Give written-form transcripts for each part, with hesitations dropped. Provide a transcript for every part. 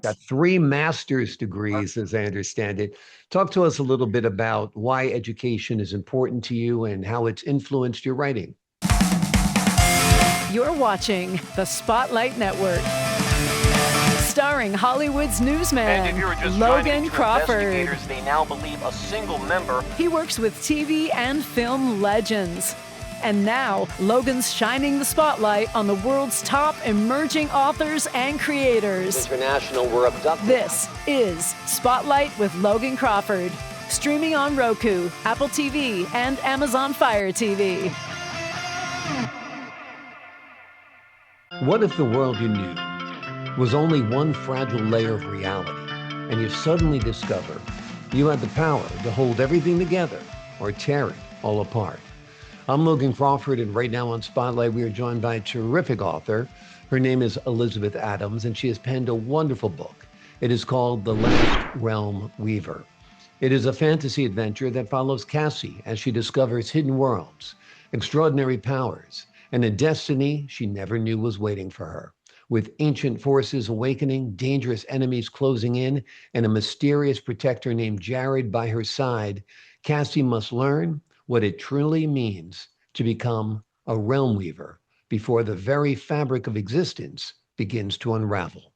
Got three master's degrees, as I understand it. Talk to us a little bit about why education is important to you and how it's influenced your writing. You're watching the Spotlight Network, starring Hollywood's newsman, And if you were just Logan trying to Crawford. investigators, they now believe a single member. He works with TV and film legends. And now, Logan's shining the spotlight on the world's top emerging authors and creators. International were abducted. This is Spotlight with Logan Crawford, streaming on Roku, Apple TV, and Amazon Fire TV. What if the world you knew was only one fragile layer of reality, and you suddenly discover you had the power to hold everything together or tear it all apart? I'm Logan Crawford, and right now on Spotlight, we are joined by a terrific author. Her name is Elizabeth Adams, and she has penned a wonderful book. It is called The Last Realm Weaver. It is a fantasy adventure that follows Cassie as she discovers hidden worlds, extraordinary powers, and a destiny she never knew was waiting for her. With ancient forces awakening, dangerous enemies closing in, and a mysterious protector named Jared by her side, Cassie must learn what it truly means to become a realm weaver before the very fabric of existence begins to unravel.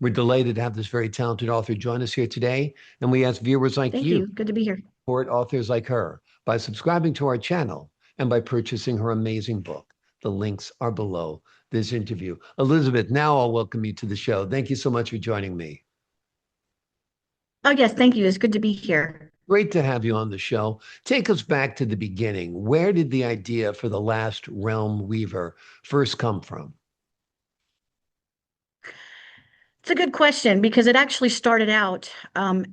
We're delighted to have this very talented author join us here today, and we ask viewers like Thank you you. Good to be here. support authors like her by subscribing to our channel and by purchasing her amazing book. The links are below this interview. Elizabeth, now I'll welcome you to the show. Thank you so much for joining me. Oh, yes. Thank you. It's good to be here. Great to have you on the show. Take us back to the beginning. Where did the idea for The Last Realm Weaver first come from? It's a good question because it actually started out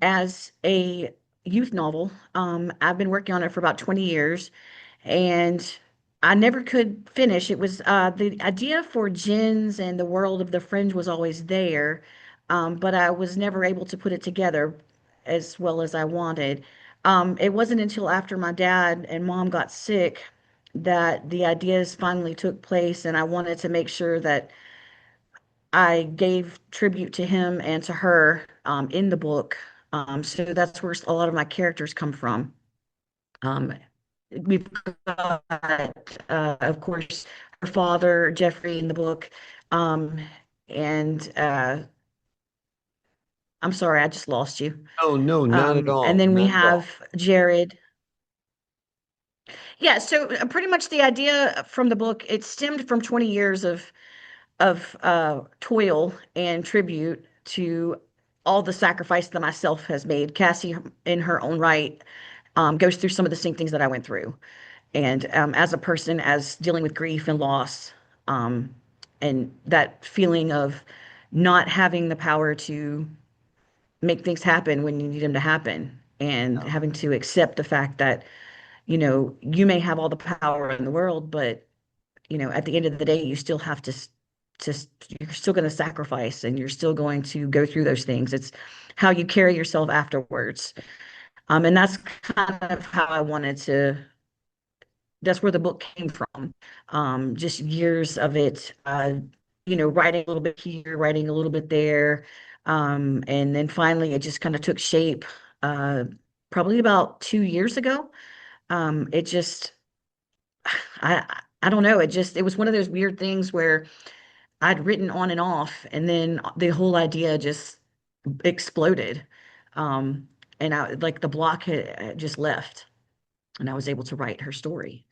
as a youth novel. I've been working on it for about 20 years and I never could finish. It was the idea for Jinns and the world of the Fringe was always there, but I was never able to put it together as well as I wanted. It wasn't until after my dad and mom got sick that the ideas finally took place, and I wanted to make sure that I gave tribute to him and to her in the book. So that's where a lot of my characters come from. Um, we've got, of course, her father, Jeffrey, in the book. Um, and I'm sorry, I just lost you. Oh, no, not at And all. then we Not at all. have Jared. Yeah, so pretty much the idea from the book, it stemmed from 20 years of toil and tribute to all the sacrifice that myself has made. Cassie, in her own right, goes through some of the same things that I went through. And as a person, as dealing with grief and loss, um, and that feeling of not having the power to make things happen when you need them to happen, and Yeah. having to accept the fact that, you may have all the power in the world, but at the end of the day, you still have to you're still going to sacrifice and you're still going to go through those things. It's how you carry yourself afterwards. And that's kind of how I wanted to, that's where the book came from. Just years of it, writing a little bit here, writing a little bit there. And then finally it just kind of took shape, probably about 2 years ago. It just, I don't know. It was one of those weird things where I'd written on and off, and then the whole idea just exploded. Um, and I like the block had just left, and I was able to write her story.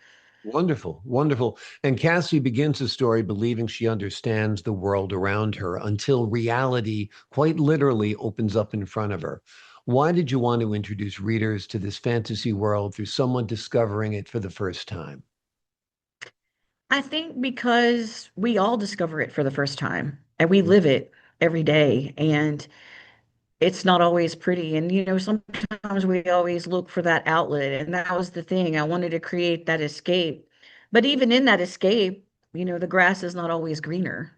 Wonderful, wonderful. And Cassie begins the story believing she understands the world around her until reality quite literally opens up in front of her. Why did you want to introduce readers to this fantasy world through someone discovering it for the first time? I think because we all discover it for the first time, and we live it every day, and it's not always pretty. And sometimes we always look for that outlet, and that was the thing. I wanted to create that escape. But even in that escape, the grass is not always greener.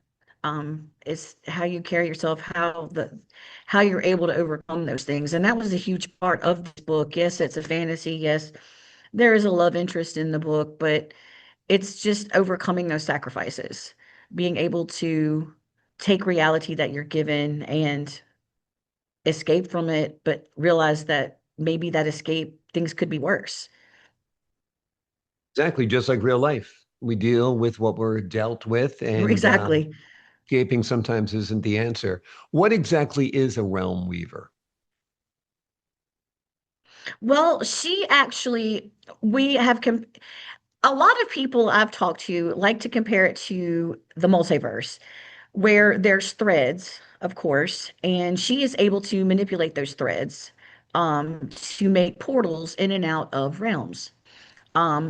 It's how you carry yourself, how you're able to overcome those things. And that was a huge part of this book. Yes, it's a fantasy. Yes, there is a love interest in the book, but it's just overcoming those sacrifices, being able to take reality that you're given and escape from it, but realize that maybe that escape, things could be worse. Exactly, just like real life. We deal with what we're dealt with, and Exactly. escaping sometimes isn't the answer. What exactly is a realm weaver? Well, she actually, we have a lot of people I've talked to like to compare it to the multiverse, where there's threads, of course, and she is able to manipulate those threads to make portals in and out of realms.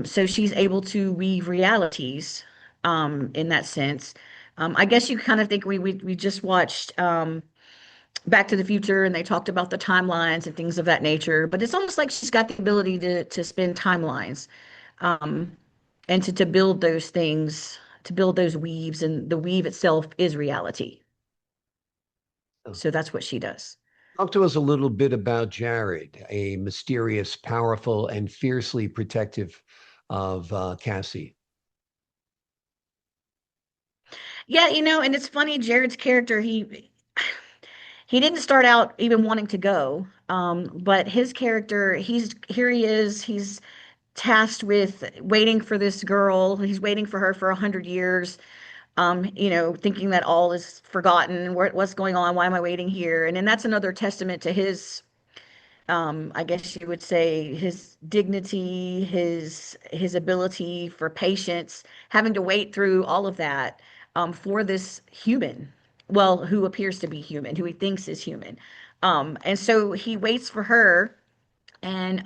So she's able to weave realities in that sense. I guess you kind of think we just watched Back to the Future and they talked about the timelines and things of that nature, but it's almost like she's got the ability to spin timelines um, and to build those things, to build those weaves, and the weave itself is reality. So that's what she does. Talk to us a little bit about Jared, a mysterious, powerful, and fiercely protective of Cassie. Yeah, and it's funny, Jared's character, he didn't start out even wanting to go. But his character, here he is, he's tasked with waiting for this girl. He's waiting for her for 100 years. Thinking that all is forgotten. What's going on? Why am I waiting here? And then that's another testament to his, I guess you would say, his dignity, his ability for patience, having to wait through all of that for this human, well, who appears to be human, who he thinks is human. And so he waits for her, and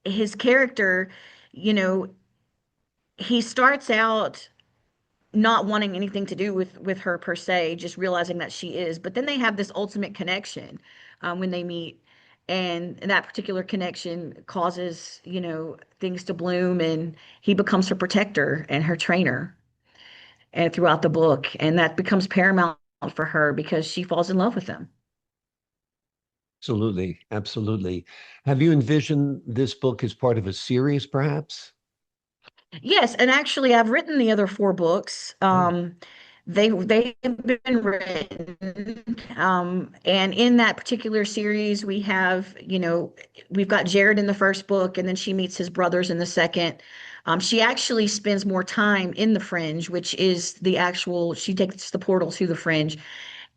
his character, you know, he starts out not wanting anything to do with her per se, just realizing that she is. But then they have this ultimate connection when they meet, and that particular connection causes things to bloom, and he becomes her protector and her trainer, and throughout the book, and that becomes paramount for her because she falls in love with him. Absolutely, absolutely. Have you envisioned this book as part of a series, perhaps? Yes, and actually, I've written the other four books. Oh, They have been written, and in that particular series, we've got Jared in the first book, and then she meets his brothers in the second. She actually spends more time in the Fringe, which is the actual. She takes the portal to the Fringe,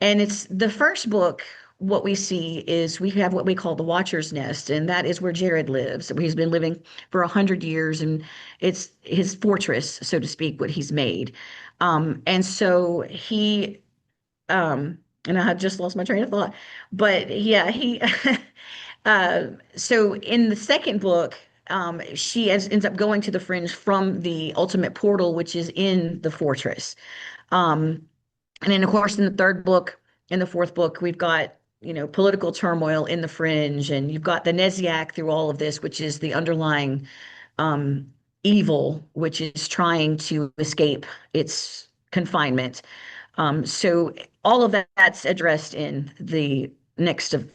and it's the first book. What we see is we have what we call the Watcher's Nest, and that is where Jared lives. He's been living for 100 years, and it's his fortress, so to speak, what he's made. And so and I had just lost my train of thought, but yeah, so in the second book, ends up going to the Fringe from the ultimate portal, which is in the fortress. Um, and then, of course, in the third book, in the fourth book, we've got, political turmoil in the Fringe, and you've got the Neziak through all of this, which is the underlying um, evil, which is trying to escape its confinement. So all of that's addressed in the next of,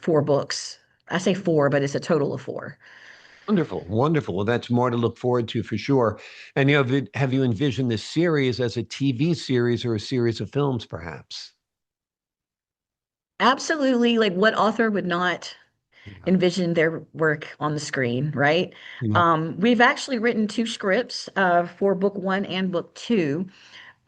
four books. I say four, but it's a total of four. wonderful, wonderful. Well, that's more to look forward to for sure. And have you envisioned this series as a TV series or a series of films, perhaps? Absolutely. Like, what author would not Yeah. envision their work on the screen, right? Yeah. We've actually written two scripts for book one and book two.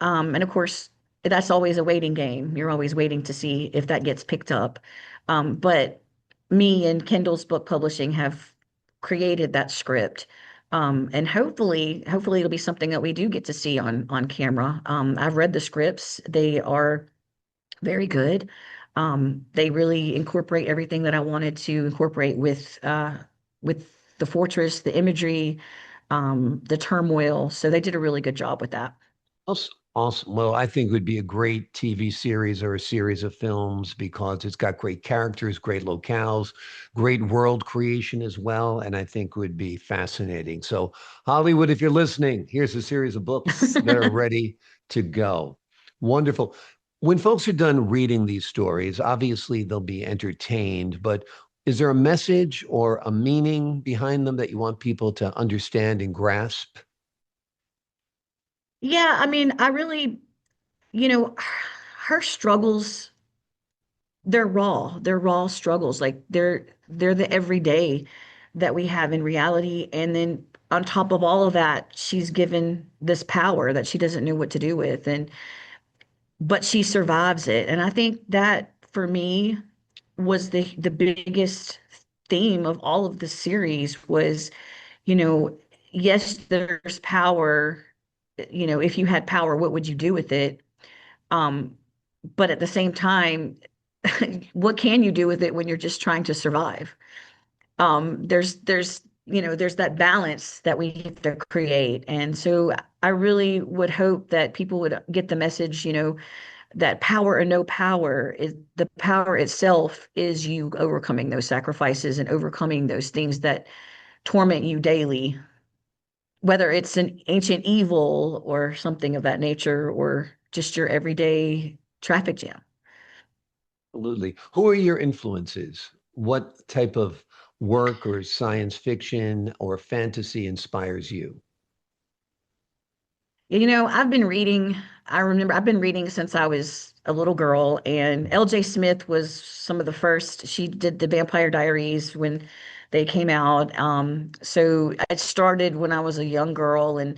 And of course, that's always a waiting game. You're always waiting to see if that gets picked up. But me and Kendall's Book Publishing have created that script. And hopefully it'll be something that we do get to see on camera. I've read the scripts. They are very good. They really incorporate everything that I wanted to incorporate with the fortress, the imagery, the turmoil. So they did a really good job with that. Awesome. Awesome. Well, I think it would be a great TV series or a series of films because it's got great characters, great locales, great world creation as well. And I think would be fascinating. So, Hollywood, if you're listening, here's a series of books that are ready to go. Wonderful. When folks are done reading these stories, obviously they'll be entertained, but is there a message or a meaning behind them that you want people to understand and grasp? Yeah, I mean, I really, you know, her struggles they're raw struggles. Like they're the everyday that we have in reality. And then on top of all of that, she's given this power that she doesn't know what to do with. And but she survives it. And I think that for me was the biggest theme of all of the series was, you know, yes, there's power. You know, if you had power, what would you do with it? Um, but at the same time, what can you do with it when you're just trying to survive? There's that balance that we have to create. And so I really would hope that people would get the message, that power or no power is the power itself is you overcoming those sacrifices and overcoming those things that torment you daily, whether it's an ancient evil or something of that nature, or just your everyday traffic jam. Absolutely. Who are your influences? What type of work or science fiction or fantasy inspires you? I remember I've been reading since I was a little girl, and L.J. Smith was some of the first. She did the Vampire Diaries when they came out. So it started when I was a young girl, and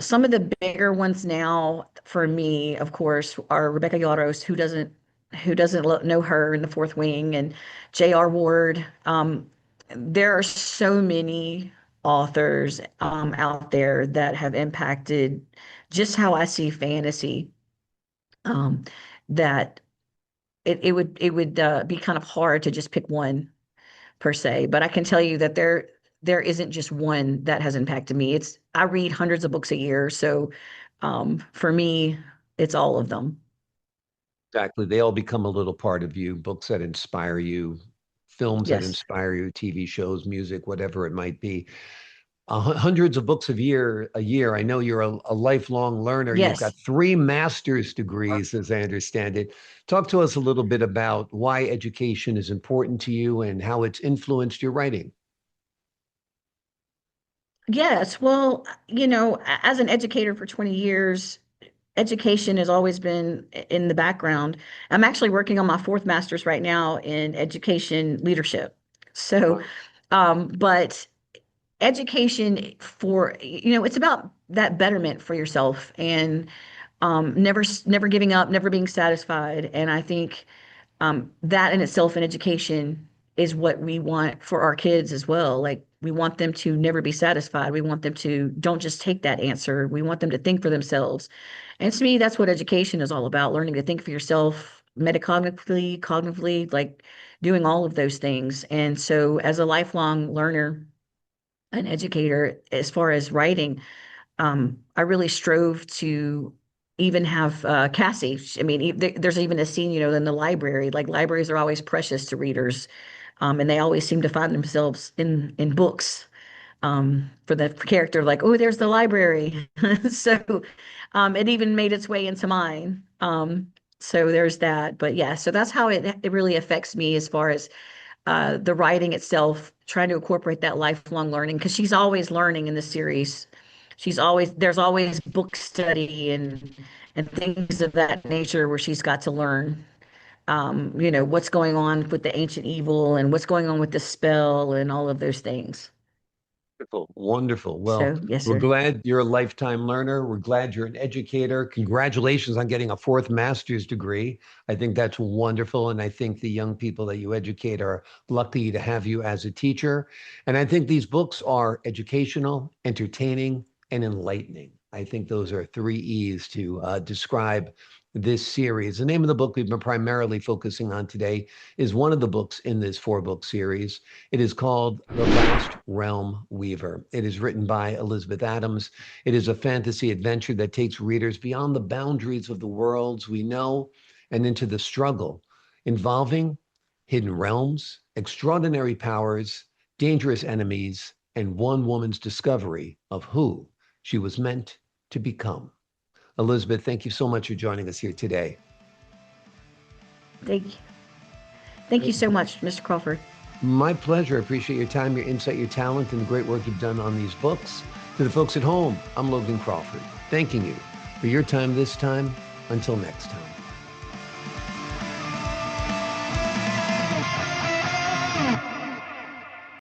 some of the bigger ones now for me, of course, are Rebecca Yarros, who doesn't know her in The Fourth Wing, and J.R. Ward. There are so many authors out there that have impacted just how I see fantasy. Um, that it would be kind of hard to just pick one per se, but I can tell you that there isn't just one that has impacted me. I read hundreds of books a year, so for me, it's all of them. Exactly. They all become a little part of you, books that inspire you, films that Yes, inspire you, TV shows, music, whatever it might be. Hundreds of books a year. I know you're a lifelong learner. You've got yes. 3 master's degrees, as I understand it. Talk to us a little bit about why education is important to you and how it's influenced your writing. Yes, well, as an educator for 20 years, education has always been in the background. I'm actually working on my fourth master's right now in education leadership. So, Wow. but education it's about that betterment for yourself, and never giving up, never being satisfied. And I think that in itself in education is what we want for our kids as well. Like we want them to never be satisfied. We want them to don't just take that answer. We want them to think for themselves. And to me, that's what education is all about, learning to think for yourself, metacognitively, cognitively, like doing all of those things. And so as a lifelong learner, an educator, as far as writing, I really strove to even have Cassie. I mean, there's even a scene, in the library. Like libraries are always precious to readers, and they always seem to find themselves in books. For the character, like, oh, there's the library. So, it even made its way into mine. So there's that. But yeah, so that's how it really affects me as far as the writing itself, trying to incorporate that lifelong learning, because she's always learning in the series. There's always book study and things of that nature where she's got to learn, what's going on with the ancient evil and what's going on with the spell and all of those things. Wonderful. Wonderful. Well, So, yes, we're sir. glad you're a lifetime learner. We're glad you're an educator. Congratulations on getting a fourth master's degree. I think that's wonderful. And I think the young people that you educate are lucky to have you as a teacher. And I think these books are educational, entertaining, and enlightening. I think those are 3 E's to describe this series. The name of the book we've been primarily focusing on today is one of the books in this 4-book series. It is called The Last Realm Weaver. It is written by Elizabeth Adams. It is a fantasy adventure that takes readers beyond the boundaries of the worlds we know and into the struggle involving hidden realms, extraordinary powers, dangerous enemies, and one woman's discovery of who she was meant to become. Elizabeth, thank you so much for joining us here today. Thank you. Thank you so much, Mr. Crawford. My pleasure. I appreciate your time, your insight, your talent, and the great work you've done on these books. To the folks at home, I'm Logan Crawford, thanking you for your time this time. Until next time.